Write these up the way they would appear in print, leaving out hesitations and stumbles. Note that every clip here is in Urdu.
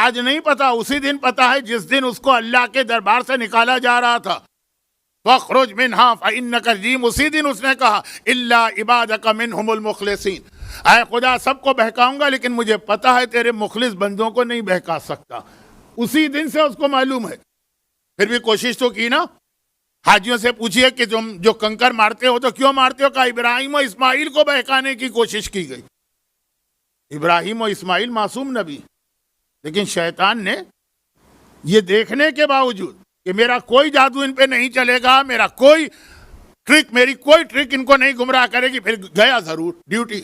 آج نہیں پتا، اسی دن پتا ہے جس دن اس کو اللہ کے دربار سے نکالا جا رہا تھا. فَاخْرُجْ مِنْهَا فَإِنَّكَ رَجِيمٌ. اسی دن اس نے کہا إِلَّا عِبَادَكَ مِنْهُمُ الْمُخْلَصِينَ. اے خدا سب کو بہکاؤں گا لیکن مجھے پتا ہے تیرے مخلص بندوں کو نہیں بہکا سکتا. اسی دن سے اس کو معلوم ہے. پھر بھی کوشش تو کی نا. حاجیوں سے پوچھئے کہ تم جو کنکر مارتے ہو تو کیوں مارتے ہو؟ کہا ابراہیم و اسماعیل کو بہکانے کی کوشش کی گئی. ابراہیم و اسماعیل معصوم نبی، لیکن شیطان نے یہ دیکھنے کے باوجود کہ میرا کوئی جادو ان پہ نہیں چلے گا، میری کوئی ٹرک ان کو نہیں گمراہ کرے گی، پھر گیا ضرور. ڈیوٹی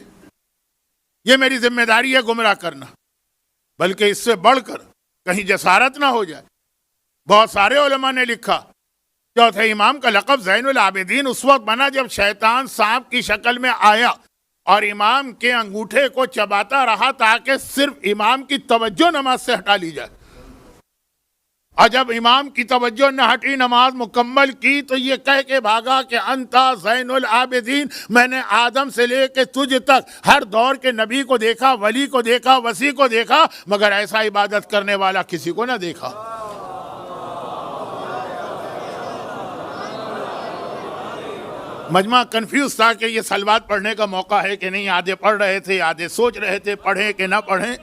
یہ میری ذمہ داری ہے گمراہ کرنا، بلکہ اس سے بڑھ کر کہیں جسارت نہ ہو جائے. بہت سارے علماء نے لکھا چوتھے امام کا لقب زین العابدین اس وقت بنا جب شیطان سانپ کی شکل میں آیا اور امام کے انگوٹھے کو چباتا رہا تاکہ صرف امام کی توجہ نماز سے ہٹا لی جائے. اور جب امام کی توجہ نہ ہٹی، نماز مکمل کی تو یہ کہہ کے بھاگا کہ انتا زین العابدین. میں نے آدم سے لے کے تجھ تک ہر دور کے نبی کو دیکھا، ولی کو دیکھا، وصی کو دیکھا، مگر ایسا عبادت کرنے والا کسی کو نہ دیکھا. مجمع کنفیوز تھا کہ یہ صلوات پڑھنے کا موقع ہے کہ نہیں. آدھے پڑھ رہے تھے، آدھے سوچ رہے تھے پڑھیں کہ نہ پڑھیں.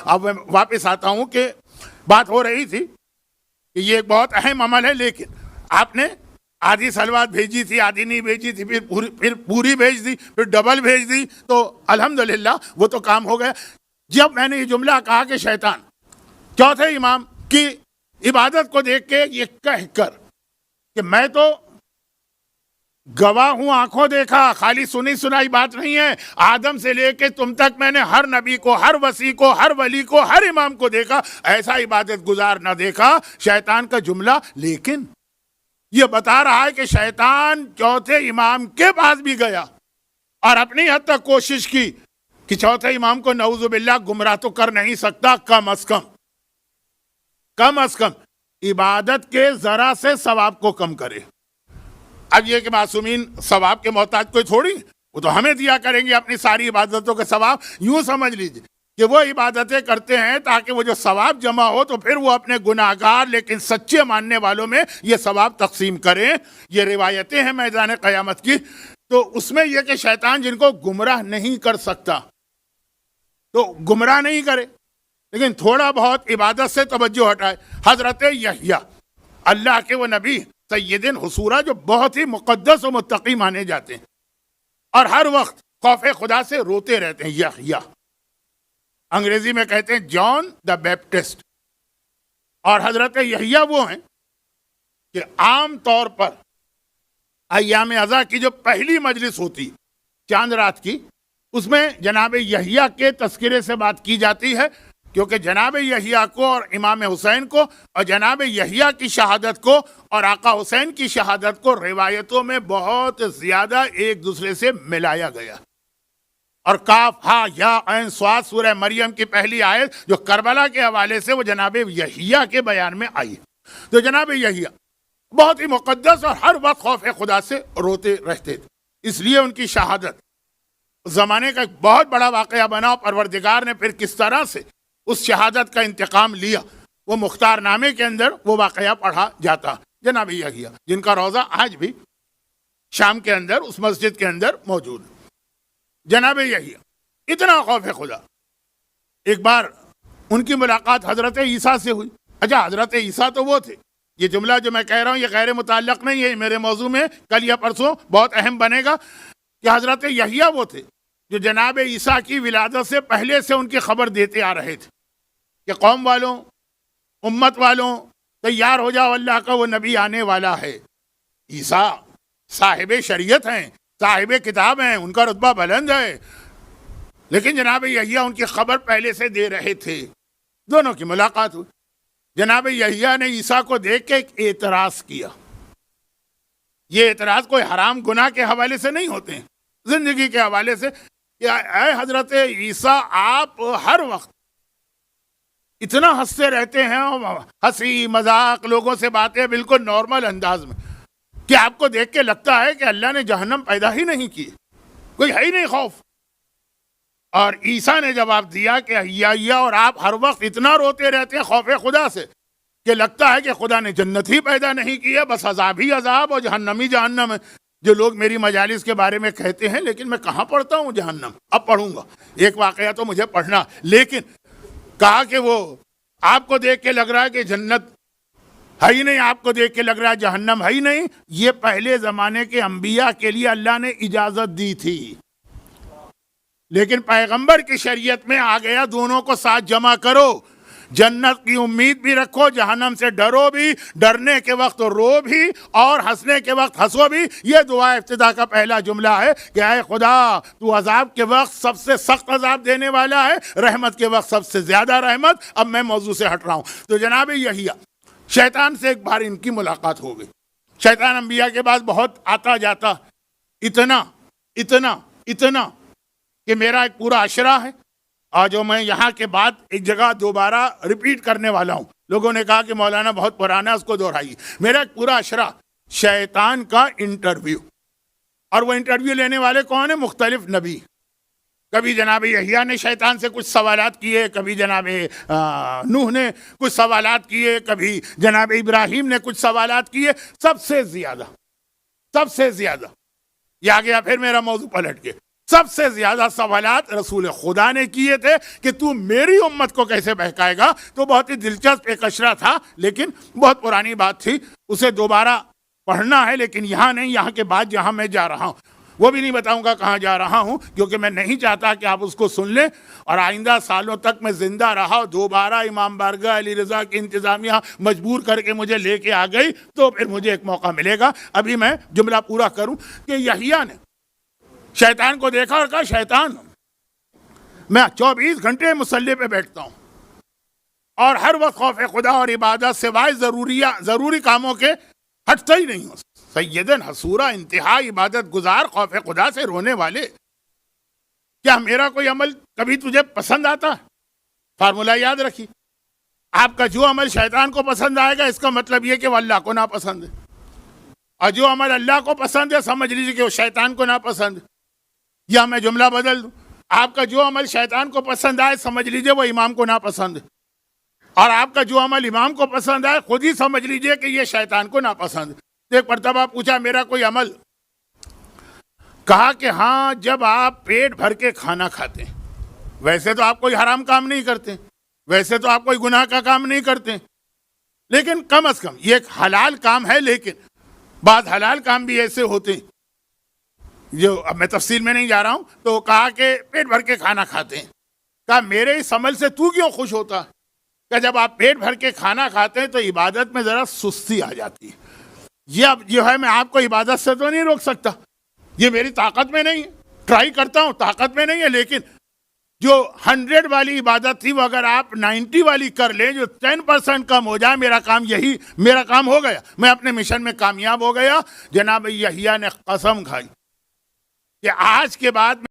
اب میں واپس آتا ہوں کہ بات ہو رہی تھی کہ یہ ایک بہت اہم عمل ہے، لیکن آپ نے آدھی صلوات بھیجی تھی، آدھی نہیں بھیجی تھی، پھر پوری بھیج دی، پھر ڈبل بھیج دی، تو الحمدللہ وہ تو کام ہو گیا. جب میں نے یہ جملہ کہا کہ شیطان چوتھے امام کی عبادت کو دیکھ کے یہ کہہ کر کہ میں تو گواہ ہوں، آنکھوں دیکھا، خالی سنی سنائی بات نہیں ہے، آدم سے لے کے تم تک میں نے ہر نبی کو، ہر وصی کو، ہر ولی کو، ہر امام کو دیکھا، ایسا عبادت گزار نہ دیکھا. شیطان کا جملہ لیکن یہ بتا رہا ہے کہ شیطان چوتھے امام کے پاس بھی گیا اور اپنی حد تک کوشش کی کہ چوتھے امام کو نعوذ باللہ گمراہ تو کر نہیں سکتا، کم از کم عبادت کے ذرا سے ثواب کو کم کرے. اب یہ کہ معصومین ثواب کے محتاج کوئی تھوڑی، وہ تو ہمیں دیا کریں گے اپنی ساری عبادتوں کے ثواب. یوں سمجھ لیجیے کہ وہ عبادتیں کرتے ہیں تاکہ وہ جو ثواب جمع ہو تو پھر وہ اپنے گناہگار لیکن سچے ماننے والوں میں یہ ثواب تقسیم کریں. یہ روایتیں ہیں میدان قیامت کی. تو اس میں یہ کہ شیطان جن کو گمراہ نہیں کر سکتا تو گمراہ نہیں کرے، لیکن تھوڑا بہت عبادت سے توجہ ہٹائے. حضرت یحییٰ اللہ کے وہ نبی سیدن حصورہ جو بہت ہی مقدس و متقی مانے جاتے ہیں اور ہر وقت خوف خدا سے روتے رہتے ہیں. یحییٰ انگریزی میں کہتے ہیں جان دا بیپٹسٹ. اور حضرت یحییٰ وہ ہیں کہ عام طور پر ایام عزا کی جو پہلی مجلس ہوتی چاند رات کی، اس میں جناب یحییٰ کے تذکرے سے بات کی جاتی ہے، کیونکہ جناب یحییٰ کو اور امام حسین کو اور جناب یحییٰ کی شہادت کو اور آقا حسین کی شہادت کو روایتوں میں بہت زیادہ ایک دوسرے سے ملایا گیا. اور کاف ہا یا عین صاد سورہ مریم کی پہلی آیت جو کربلا کے حوالے سے وہ جناب یحییٰ کے بیان میں آئی. تو جناب یحییٰ بہت ہی مقدس اور ہر وقت خوف خدا سے روتے رہتے تھے، اس لیے ان کی شہادت زمانے کا ایک بہت بڑا واقعہ بنا. پروردگار نے پھر کس طرح سے اس شہادت کا انتقام لیا وہ مختار نامے کے اندر وہ واقعہ پڑھا جاتا. جناب یحییٰ جن کا روضہ آج بھی شام کے اندر اس مسجد کے اندر موجود ہے. جناب یحییٰ اتنا خوف خدا. ایک بار ان کی ملاقات حضرت عیسیٰ سے ہوئی. اچھا حضرت عیسیٰ تو وہ تھے، یہ جملہ جو میں کہہ رہا ہوں یہ غیر متعلق نہیں ہے، میرے موضوع میں کل یا پرسوں بہت اہم بنے گا کہ حضرت یحییٰ وہ تھے جو جناب عیسیٰ کی ولادت سے پہلے سے ان کی خبر دیتے آ رہے تھے کہ قوم والوں، امت والوں تیار ہو جاؤ، اللہ کا وہ نبی آنے والا ہے. عیسیٰ صاحب شریعت ہیں، صاحب کتاب ہیں، ان کا رتبہ بلند ہے، لیکن جناب یحییٰ ان کی خبر پہلے سے دے رہے تھے. دونوں کی ملاقات ہوئی. جناب یحییٰ نے عیسیٰ کو دیکھ کے ایک اعتراض کیا. یہ اعتراض کوئی حرام گناہ کے حوالے سے نہیں ہوتے ہیں، زندگی کے حوالے سے. کہ اے حضرت عیسیٰ آپ ہر وقت اتنا ہنستے رہتے ہیں، ہنسی مذاق لوگوں سے باتیں بالکل نارمل انداز میں، کہ آپ کو دیکھ کے لگتا ہے کہ اللہ نے جہنم پیدا ہی نہیں کی، کوئی ہے ہی نہیں خوف. اور عیسیٰ نے جواب دیا کہ یا اور آپ ہر وقت اتنا روتے رہتے ہیں خوف خدا سے کہ لگتا ہے کہ خدا نے جنت ہی پیدا نہیں کی ہے، بس عذاب ہی عذاب اور جہنم ہی جہنم ہے. جو لوگ میری مجالس کے بارے میں کہتے ہیں لیکن میں کہاں پڑھتا ہوں جہنم، اب پڑھوں گا، ایک واقعہ تو مجھے پڑھنا. لیکن کہا کہ وہ آپ کو دیکھ کے لگ رہا ہے کہ جنت ہے ہی نہیں، آپ کو دیکھ کے لگ رہا ہے جہنم ہے ہی نہیں. یہ پہلے زمانے کے انبیاء کے لیے اللہ نے اجازت دی تھی، لیکن پیغمبر کی شریعت میں آ گیا دونوں کو ساتھ جمع کرو، جنت کی امید بھی رکھو، جہنم سے ڈرو بھی، ڈرنے کے وقت رو بھی اور ہنسنے کے وقت ہنسو بھی. یہ دعا ابتدا کا پہلا جملہ ہے کہ اے خدا تو عذاب کے وقت سب سے سخت عذاب دینے والا ہے، رحمت کے وقت سب سے زیادہ رحمت. اب میں موضوع سے ہٹ رہا ہوں. تو جناب یحییٰ، شیطان سے ایک بار ان کی ملاقات ہو گئی. شیطان انبیاء کے بعد بہت آتا جاتا، اتنا اتنا اتنا کہ میرا ایک پورا عشرہ ہے اور جو میں یہاں کے بعد ایک جگہ دوبارہ ریپیٹ کرنے والا ہوں. لوگوں نے کہا کہ مولانا بہت پرانا ہے، اس کو دہرائیے. میرا ایک پورا عشرہ شیطان کا انٹرویو، اور وہ انٹرویو لینے والے کون ہیں؟ مختلف نبی. کبھی جناب یحییٰ نے شیطان سے کچھ سوالات کیے، کبھی جناب نوح نے کچھ سوالات کیے، کبھی جناب ابراہیم نے کچھ سوالات کیے. سب سے زیادہ یہ آ گیا پھر میرا موضوع پلٹ کے، سب سے زیادہ سوالات رسول خدا نے کیے تھے کہ تو میری امت کو کیسے بہکائے گا. تو بہت ہی دلچسپ ایک اشرا تھا، لیکن بہت پرانی بات تھی، اسے دوبارہ پڑھنا ہے، لیکن یہاں نہیں، یہاں کے بعد جہاں میں جا رہا ہوں وہ بھی نہیں بتاؤں گا کہاں جا رہا ہوں، کیونکہ میں نہیں چاہتا کہ آپ اس کو سن لیں اور آئندہ سالوں تک میں زندہ رہا اور دوبارہ امام بارگاہ علی رضا کی انتظامیہ مجبور کر کے مجھے لے کے آ گئی تو پھر مجھے ایک موقع ملے گا. ابھی میں جملہ پورا کروں کہ یحییٰ نے شیطان کو دیکھا اور کہا شیطان میں 24 گھنٹے مصلی پہ بیٹھتا ہوں اور ہر وقت خوف خدا اور عبادت سوائے ضروری کاموں کے ہٹتا ہی نہیں ہوں. سیدن حصورہ انتہا عبادت گزار خوف خدا سے رونے والے، کیا میرا کوئی عمل کبھی تجھے پسند آتا ہے؟ فارمولہ یاد رکھی، آپ کا جو عمل شیطان کو پسند آئے گا اس کا مطلب یہ کہ وہ اللہ کو ناپسند ہے، اور جو عمل اللہ کو پسند ہے سمجھ لیجیے کہ وہ شیطان کو ناپسند ہے. یا میں جملہ بدل دوں، آپ کا جو عمل شیطان کو پسند آئے سمجھ لیجیے وہ امام کو ناپسند ہے، اور آپ کا جو عمل امام کو پسند آئے خود ہی سمجھ لیجیے کہ یہ شیطان کو ناپسند ہے. ایک مرتبہ پوچھا میرا کوئی عمل، کہا کہ ہاں جب آپ پیٹ بھر کے کھانا کھاتے ہیں، ویسے تو آپ کوئی حرام کام نہیں کرتے، ویسے تو آپ کوئی گناہ کا کام نہیں کرتے، لیکن کم از کم یہ ایک حلال کام ہے، لیکن بعض حلال کام بھی ایسے ہوتے ہیں جو اب میں تفصیل میں نہیں جا رہا ہوں. تو کہا کہ پیٹ بھر کے کھانا کھاتے ہیں، کہا میرے اس عمل سے تو کیوں خوش ہوتا ہے؟ کہ جب آپ پیٹ بھر کے کھانا کھاتے ہیں تو عبادت میں ذرا سستی آ جاتی ہے. یہ اب جو ہے میں آپ کو عبادت سے تو نہیں روک سکتا، یہ میری طاقت میں نہیں ہے، ٹرائی کرتا ہوں طاقت میں نہیں ہے، لیکن جو 100 والی عبادت تھی وہ اگر آپ 90 والی کر لیں، جو 10% کم ہو جائے، میرا کام ہو گیا، میں اپنے مشن میں کامیاب ہو گیا. جناب یحییٰ نے قسم کھائی کہ آج کے بعد